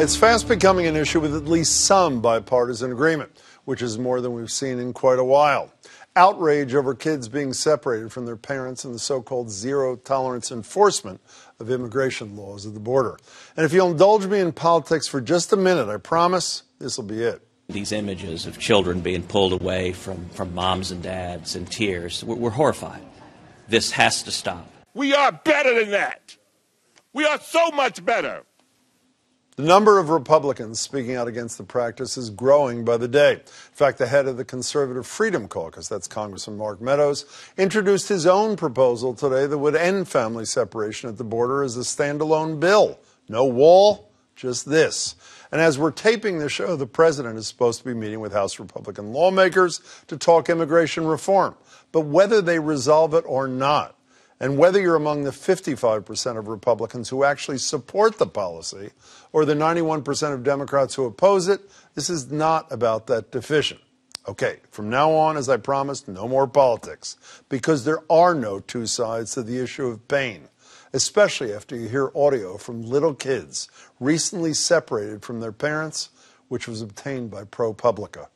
It's fast becoming an issue with at least some bipartisan agreement, which is more than we've seen in quite a while. Outrage over kids being separated from their parents and the so-called zero-tolerance enforcement of immigration laws at the border. And if you'll indulge me in politics for just a minute, I promise this will be it. These images of children being pulled away from moms and dads in tears, we're horrified. This has to stop. We are better than that. We are so much better. The number of Republicans speaking out against the practice is growing by the day. In fact, the head of the Conservative Freedom Caucus, that's Congressman Mark Meadows, introduced his own proposal today that would end family separation at the border as a standalone bill. No wall, just this. And as we're taping the show, the president is supposed to be meeting with House Republican lawmakers to talk immigration reform. But whether they resolve it or not, and whether you're among the 55% of Republicans who actually support the policy or the 91% of Democrats who oppose it, this is not about that division. Okay, from now on, as I promised, no more politics, because there are no two sides to the issue of pain, especially after you hear audio from little kids recently separated from their parents, which was obtained by ProPublica.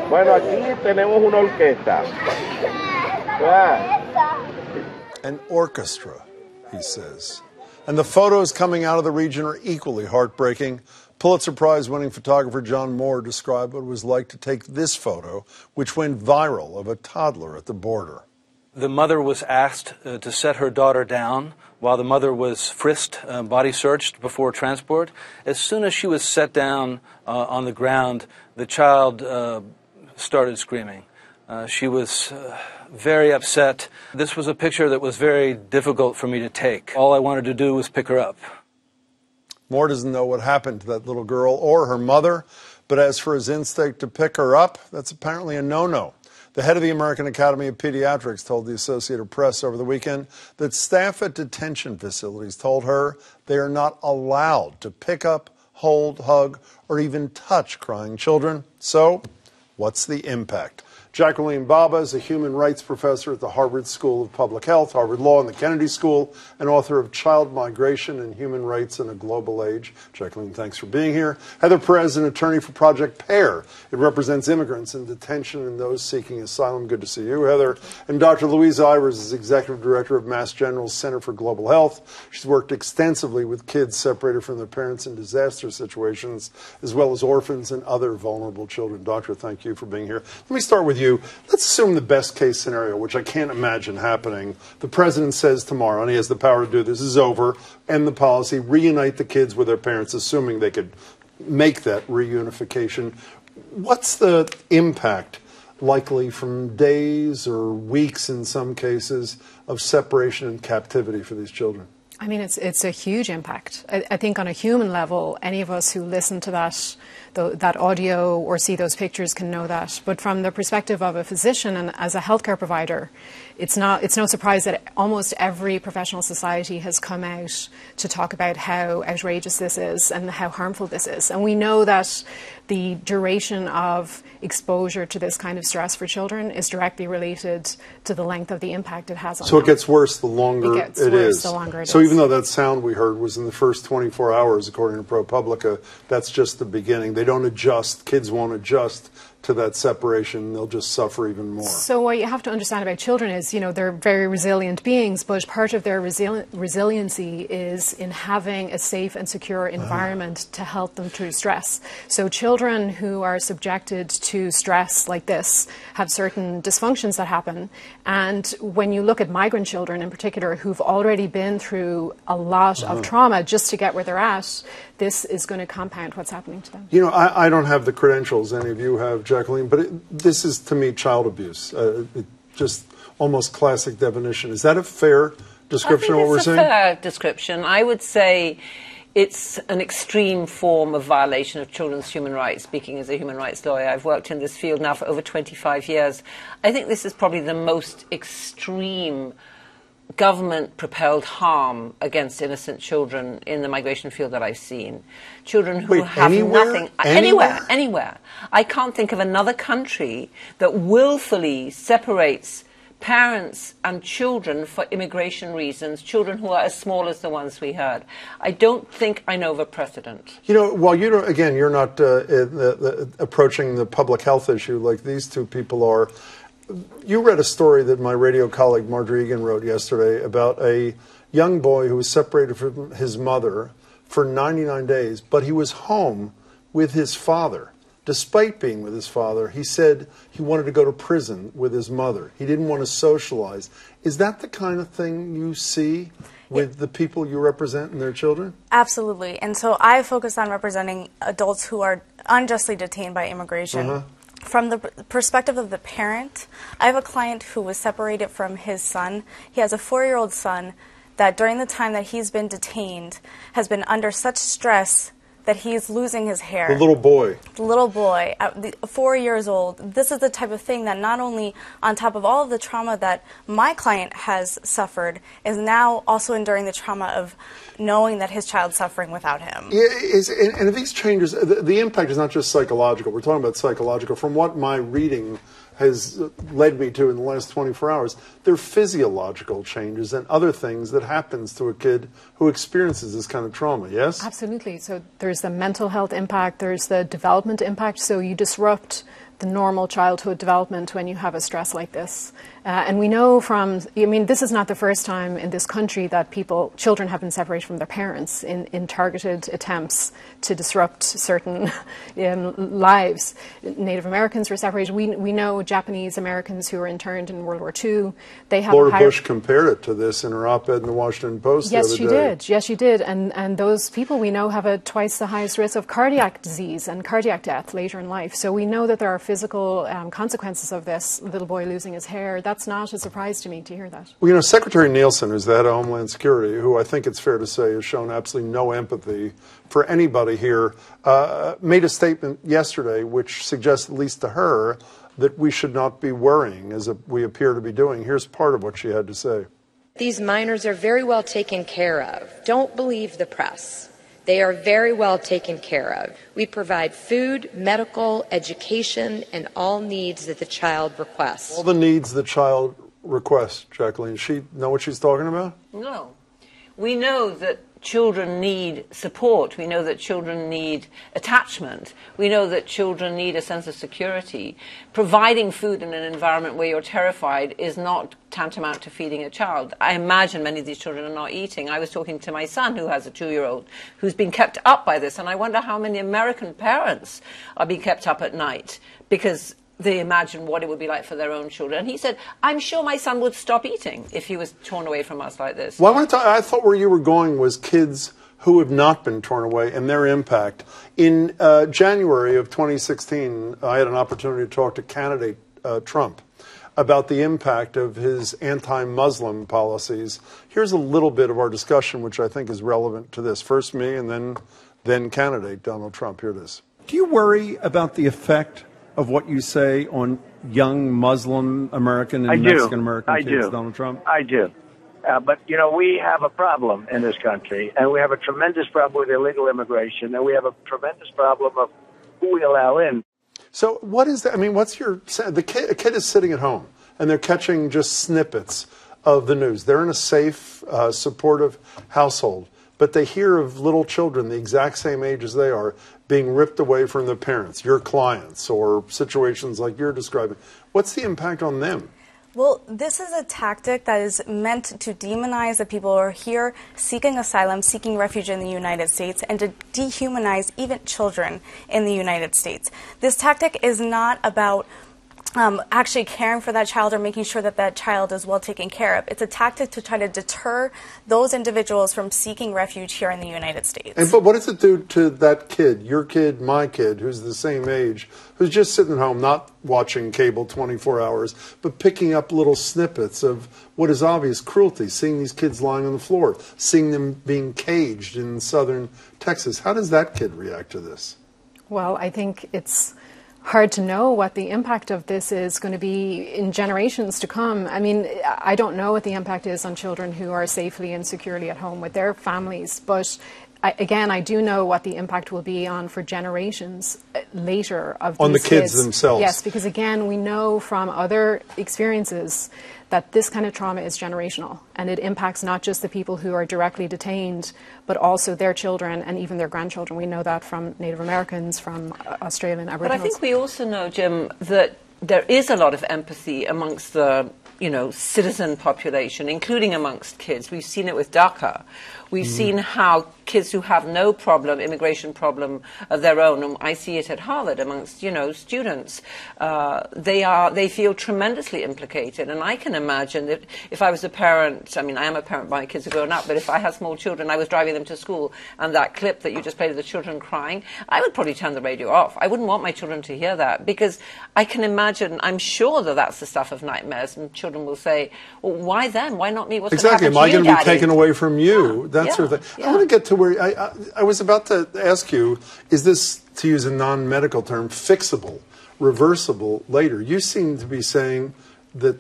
Bueno, aquí tenemos una orquesta. An orchestra, he says. And the photos coming out of the region are equally heartbreaking. Pulitzer Prize-winning photographer John Moore described what it was like to take this photo, which went viral, of a toddler at the border. The mother was asked to set her daughter down while the mother was frisked, body searched before transport. As soon as she was set down on the ground, the child started screaming. She was very upset. This was a picture that was very difficult for me to take. All I wanted to do was pick her up. Moore doesn't know what happened to that little girl or her mother, but as for his instinct to pick her up, that's apparently a no-no. The head of the American Academy of Pediatrics told the Associated Press over the weekend that staff at detention facilities told her they are not allowed to pick up, hold, hug, or even touch crying children. So, what's the impact? Jacqueline Baba is a human rights professor at the Harvard School of Public Health, Harvard Law, and the Kennedy School, and author of Child Migration and Human Rights in a Global Age. Jacqueline, thanks for being here. Heather Perez, an attorney for Project PAIR. It represents immigrants in detention and those seeking asylum. Good to see you, Heather. And Dr. Louise Ivers is executive director of Mass General's Center for Global Health. She's worked extensively with kids separated from their parents in disaster situations, as well as orphans and other vulnerable children. Doctor, thank you for being here. Let me start with you. Let's assume the best case scenario, which I can't imagine happening. The president says tomorrow, and he has the power to do this, is over, end the policy, reunite the kids with their parents, assuming they could make that reunification. What's the impact likely from days or weeks in some cases of separation and captivity for these children? I mean, it's a huge impact. I think on a human level, any of us who listen to that audio or see those pictures can know that. But from the perspective of a physician and as a healthcare provider, it's no surprise that almost every professional society has come out to talk about how outrageous this is and how harmful this is. And we know that the duration of exposure to this kind of stress for children is directly related to the length of the impact it has on them. So it gets worse the longer it is. The longer it is. So even though that sound we heard was in the first 24 hours, according to ProPublica, that's just the beginning. They don't adjust, kids won't adjust to that separation, they'll just suffer even more. So what you have to understand about children is, you know, they're very resilient beings, but part of their resiliency is in having a safe and secure environment to help them through stress. So children who are subjected to stress like this have certain dysfunctions that happen. And when you look at migrant children in particular who've already been through a lot of trauma just to get where they're at, this is going to compound what's happening to them. You know, I don't have the credentials any of you have, Jacqueline, but this is, to me, child abuse. Just almost classic definition. Is that a fair description of what we're saying? It's a fair description. I would say it's an extreme form of violation of children's human rights. Speaking as a human rights lawyer, I've worked in this field now for over 25 years. I think this is probably the most extreme government-propelled harm against innocent children in the migration field that I've seen. Children who have nothing... Anywhere. I can't think of another country that willfully separates parents and children for immigration reasons, children who are as small as the ones we heard. I don't think I know of a precedent. You know, while you don't, again, you're not approaching the public health issue like these two people are, you read a story that my radio colleague Marjorie Egan wrote yesterday about a young boy who was separated from his mother for 99 days, but he was home with his father. Despite being with his father, he said he wanted to go to prison with his mother. He didn't want to socialize. Is that the kind of thing you see with the people you represent and their children? Absolutely. And so I focus on representing adults who are unjustly detained by immigration. From the perspective of the parent, I have a client who was separated from his son. He has a 4-year-old son that during the time that he's been detained has been under such stress that he's losing his hair. The little boy. The little boy, 4 years old. This is the type of thing that not only on top of all of the trauma that my client has suffered, is now also enduring the trauma of knowing that his child's suffering without him. Yeah, and these changes, the impact is not just psychological. We're talking about psychological. From what my reading has led me to in the last 24 hours, there are physiological changes and other things that happens to a kid who experiences this kind of trauma, yes? Absolutely. So there's the mental health impact, there's the development impact, so you disrupt the normal childhood development when you have a stress like this. And we know from, I mean, this is not the first time in this country that children have been separated from their parents in targeted attempts to disrupt certain lives. Native Americans were separated. We know Japanese Americans who were interned in World War II. They have Laura Bush compared it to this in her op-ed in the Washington Post the other day. Yes, she did. Yes, she did. And those people we know have twice the highest risk of cardiac disease and cardiac death later in life. So we know that there are physical consequences of this little boy losing his hair. That's not a surprise to me to hear that. Well, you know, Secretary Nielsen, who's the head of Homeland Security, who I think it's fair to say has shown absolutely no empathy for anybody here, made a statement yesterday which suggests, at least to her, that we should not be worrying as we appear to be doing. Here's part of what she had to say. These minors are very well taken care of. Don't believe the press. They are very well taken care of. We provide food, medical, education, and all needs that the child requests. All the needs the child requests, Jacqueline. She know what she's talking about? No. We know that children need support. We know that children need attachment. We know that children need a sense of security. Providing food in an environment where you're terrified is not tantamount to feeding a child. I imagine many of these children are not eating. I was talking to my son who has a 2-year-old who's been kept up by this, and I wonder how many American parents are being kept up at night because they imagine what it would be like for their own children. And he said, I'm sure my son would stop eating if he was torn away from us like this. Well, I thought where you were going was kids who have not been torn away and their impact. In January of 2016, I had an opportunity to talk to candidate Trump about the impact of his anti-Muslim policies. Here's a little bit of our discussion, which I think is relevant to this. First me, and then candidate Donald Trump. Here it is. Do you worry about the effect of what you say on young Muslim American and Mexican American kids, Donald Trump? I do. But, you know, we have a problem in this country, and we have a tremendous problem with illegal immigration, and we have a tremendous problem of who we allow in. So what is that? I mean, what's a kid is sitting at home, and they're catching just snippets of the news. They're in a safe, supportive household, but they hear of little children the exact same age as they are being ripped away from their parents, your clients, or situations like you're describing. What's the impact on them? Well, this is a tactic that is meant to demonize the people who are here seeking asylum, seeking refuge in the United States, and to dehumanize even children in the United States. This tactic is not about actually caring for that child or making sure that that child is well taken care of. It's a tactic to try to deter those individuals from seeking refuge here in the United States. But what does it do to that kid, your kid, my kid, who's the same age, who's just sitting at home, not watching cable 24 hours, but picking up little snippets of what is obvious cruelty, seeing these kids lying on the floor, seeing them being caged in southern Texas? How does that kid react to this? Well, I think it's hard to know what the impact of this is going to be in generations to come. I mean, I don't know what the impact is on children who are safely and securely at home with their families, but I do know what the impact will be for generations later of on these the kids themselves. Yes, because again, we know from other experiences that this kind of trauma is generational, and it impacts not just the people who are directly detained, but also their children and even their grandchildren. We know that from Native Americans, from Australian Aboriginals. But I think we also know, Jim, that there is a lot of empathy amongst the citizen population, including amongst kids. We've seen it with DACA. We've seen how kids who have no immigration problem of their own, and I see it at Harvard amongst, students, they feel tremendously implicated. And I can imagine that if I was a parent, I mean, I am a parent, my kids are grown up, but if I had small children, I was driving them to school, and that clip that you just played of the children crying, I would probably turn the radio off. I wouldn't want my children to hear that, because I can imagine, I'm sure that that's the stuff of nightmares, and children will say, well, why them? Why not me? What's exactly. Am I going to be taken away from you? That sort of thing. Yeah. I want to get to where I was about to ask you, is this, to use a non-medical term, fixable, reversible later? You seem to be saying that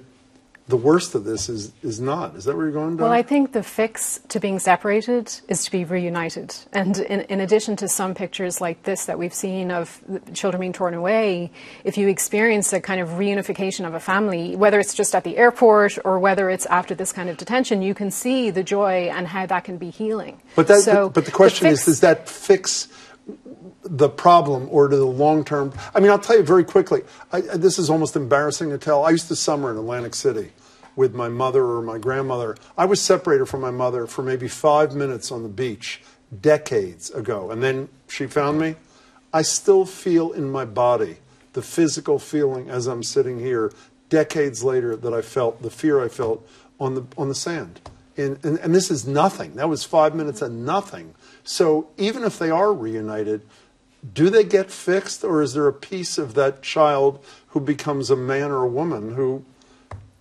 the worst of this is not. Is that where you're going, Doc? Well, I think the fix to being separated is to be reunited. And in addition to some pictures like this that we've seen of children being torn away, if you experience a kind of reunification of a family, whether it's just at the airport or whether it's after this kind of detention, you can see the joy and how that can be healing. But the question is, does that fix the problem or to the long term? I mean, I'll tell you very quickly, this is almost embarrassing to tell. I used to summer in Atlantic City with my mother or my grandmother. I was separated from my mother for maybe 5 minutes on the beach decades ago, and then she found me. I still feel in my body the physical feeling as I'm sitting here decades later that I felt, the fear I felt on the sand. And this is nothing. That was 5 minutes of nothing. So even if they are reunited, do they get fixed, or is there a piece of that child who becomes a man or a woman who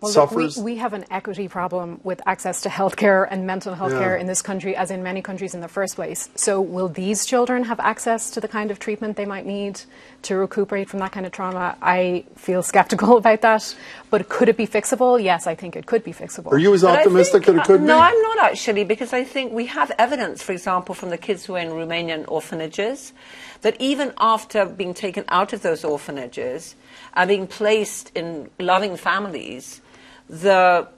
suffers? We have an equity problem with access to healthcare and mental health care in this country, as in many countries in the first place. So will these children have access to the kind of treatment they might need to recuperate from that kind of trauma? I feel skeptical about that. But could it be fixable? Yes, I think it could be fixable. Are you as optimistic that it could be? No, I'm not actually, because I think we have evidence, for example, from the kids who are in Romanian orphanages, that even after being taken out of those orphanages and being placed in loving families, the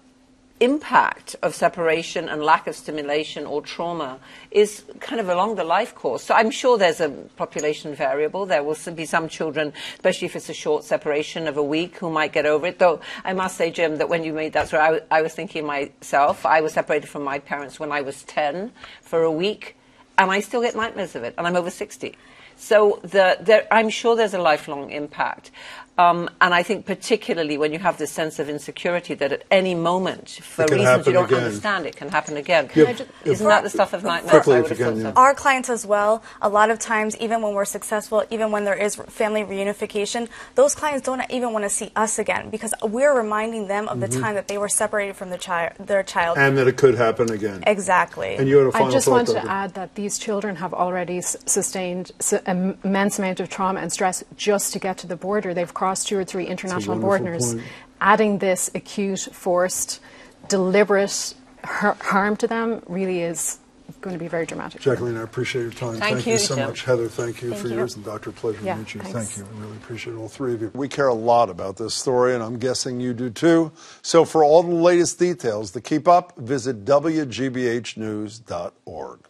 impact of separation and lack of stimulation or trauma is kind of along the life course. So I'm sure there's a population variable. There will be some children, especially if it's a short separation of a week, who might get over it. Though I must say, Jim, that when you made that story, I was thinking myself, I was separated from my parents when I was 10 for a week, and I still get nightmares of it, and I'm over 60. So I'm sure there's a lifelong impact. And I think particularly when you have this sense of insecurity that at any moment, for reasons you don't understand, it can happen again. Isn't that the stuff of nightmares? I would have thought so. Our clients as well, a lot of times, even when we're successful, even when there is family reunification, those clients don't even want to see us again, because we're reminding them of the time that they were separated from their child. And that it could happen again. Exactly. And you had a final I just thought, want to Dr. add that these children have already sustained an immense amount of trauma and stress just to get to the border. They've crossed 2 or 3 international borders. Adding this acute, forced, deliberate harm to them really is going to be very dramatic. Jacqueline, I appreciate your time. Thank you so much. Heather, thank you for yours. And Dr. Pleasure to meet you. Thank you. I really appreciate all three of you. We care a lot about this story, and I'm guessing you do too. So for all the latest details to keep up, visit WGBHnews.org.